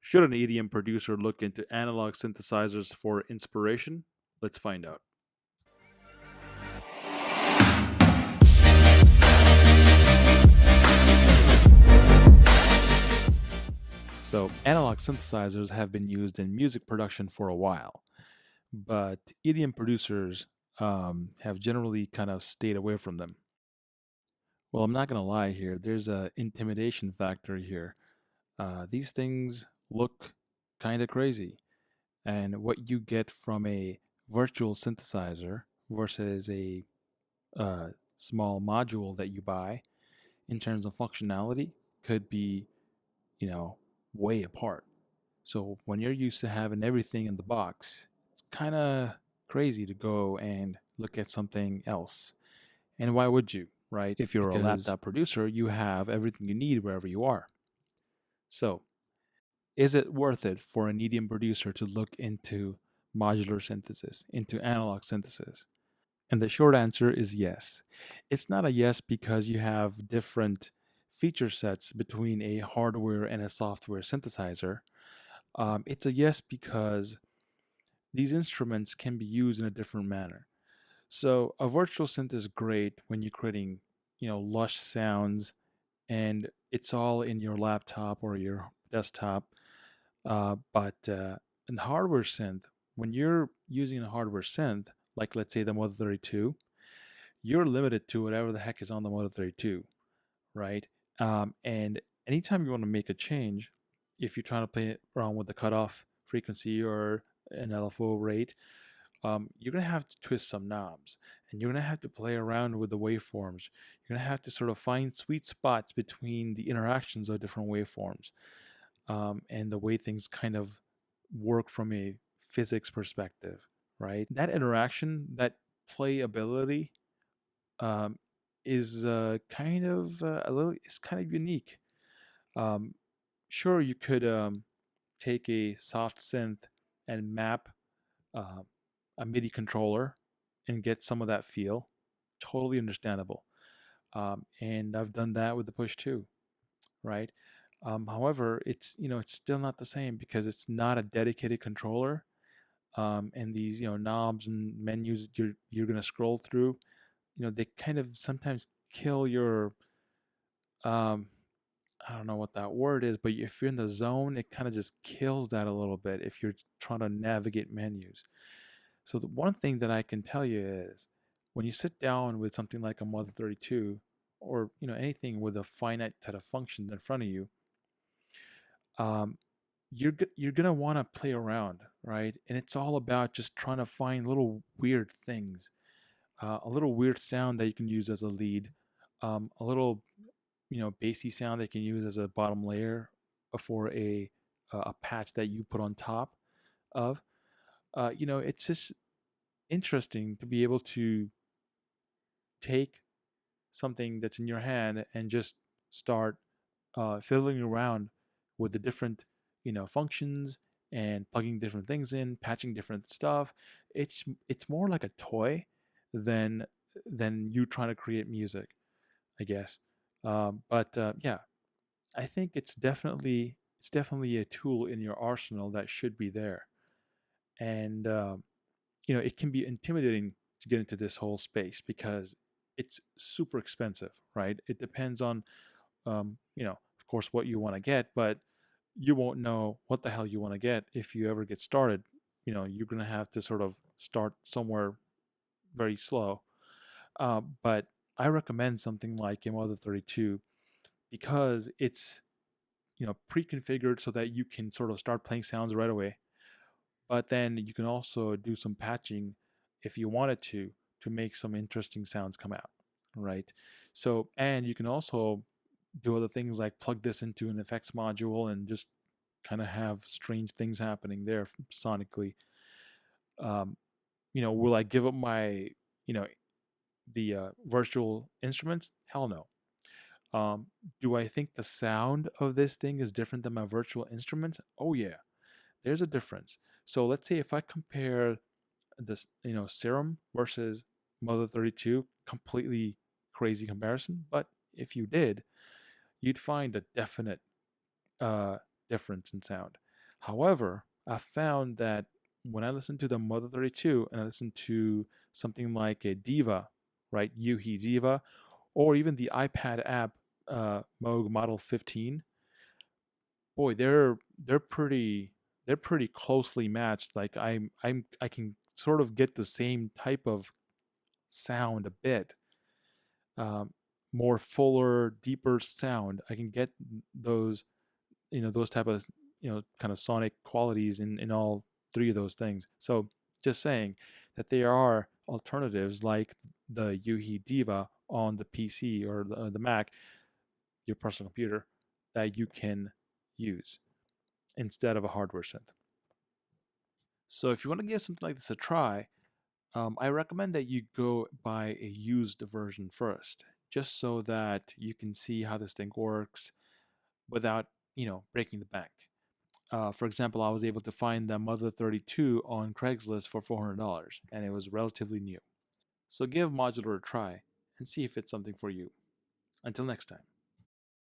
Should an EDM producer look into analog synthesizers for inspiration? Let's find out. So, analog synthesizers have been used in music production for a while, but EDM producers have generally kind of stayed away from them. Well, I'm not going to lie here, there's a intimidation factor here. These things look kind of crazy, and what you get from a virtual synthesizer versus a small module that you buy in terms of functionality could be, you know, way apart. So when you're used to having everything in the box, it's kind of crazy to go and look at something else. And why would you, right? If you're a laptop producer, you have everything you need wherever you are. So, is it worth it for an EDM producer to look into modular synthesis, into analog synthesis? And the short answer is yes. It's not a yes because you have different feature sets between a hardware and a software synthesizer. It's a yes because these instruments can be used in a different manner. So a virtual synth is great when you're creating, lush sounds, and it's all in your laptop or your desktop. But in hardware synth, when you're using a hardware synth, like let's say the Moto 32, you're limited to whatever the heck is on the Moto 32, right? And anytime you want to make a change, if you're trying to play around with the cutoff frequency or an LFO rate, you're going to have to twist some knobs, and you're going to have to play around with the waveforms. You're going to have to sort of find sweet spots between the interactions of different waveforms, and the way things kind of work from a physics perspective, right? That interaction, that playability, um, is is kind of unique. Um, sure, you could take a soft synth and map uh, a MIDI controller and get some of that feel. Totally understandable. And I've done that with the Push 2, right? However, it's still not the same because it's not a dedicated controller. And these knobs and menus that you're gonna scroll through, they kind of sometimes kill your um, I don't know what that word is, but if you're in the zone, it kind of just kills that a little bit if you're trying to navigate menus. So the one thing that I can tell you is when you sit down with something like a Mother 32 or anything with a finite set of functions in front of you, um, you're gonna want to play around, right? And it's all about just trying to find little weird things, a little weird sound that you can use as a lead, a little bassy sound that you can use as a bottom layer for a patch that you put on top of. It's just interesting to be able to take something that's in your hand and just start fiddling around with the different functions and plugging different things in, patching different stuff. It's more like a toy than you trying to create music, I guess. But yeah, I think it's definitely a tool in your arsenal that should be there. And it can be intimidating to get into this whole space because it's super expensive, right? It depends on of course, what you want to get, but you won't know what the hell you want to get if you ever get started. You're going to have to sort of start somewhere very slow. But I recommend something like Yamaha 32 because it's pre-configured so that you can sort of start playing sounds right away. But then you can also do some patching if you wanted to make some interesting sounds come out, right? So, and you can also do other things like plug this into an effects module and just kind of have strange things happening there sonically. Um, will I give up my, you know, the virtual instruments? Hell no. Do I think the sound of this thing is different than my virtual instruments? Oh yeah, there's a difference. So let's say if I compare this, Serum versus Mother 32, completely crazy comparison. But if you did, you'd find a definite uh, difference in sound. However, I found that when I listen to the Mother 32 and I listen to something like a Diva, right, Yuhi Diva, or even the iPad app Moog Model 15, boy, they're pretty closely matched. Like I can sort of get the same type of sound a bit, um, more fuller, deeper sound. I can get those, those type of, kind of sonic qualities in all three of those things. So just saying that there are alternatives like the Yuhi Diva on the PC or the Mac, your personal computer, that you can use instead of a hardware synth. So if you want to give something like this a try, I recommend that you go buy a used version first, just so that you can see how this thing works without, breaking the bank. For example, I was able to find the Mother 32 on Craigslist for $400, and it was relatively new. So give Modular a try and see if it's something for you. Until next time.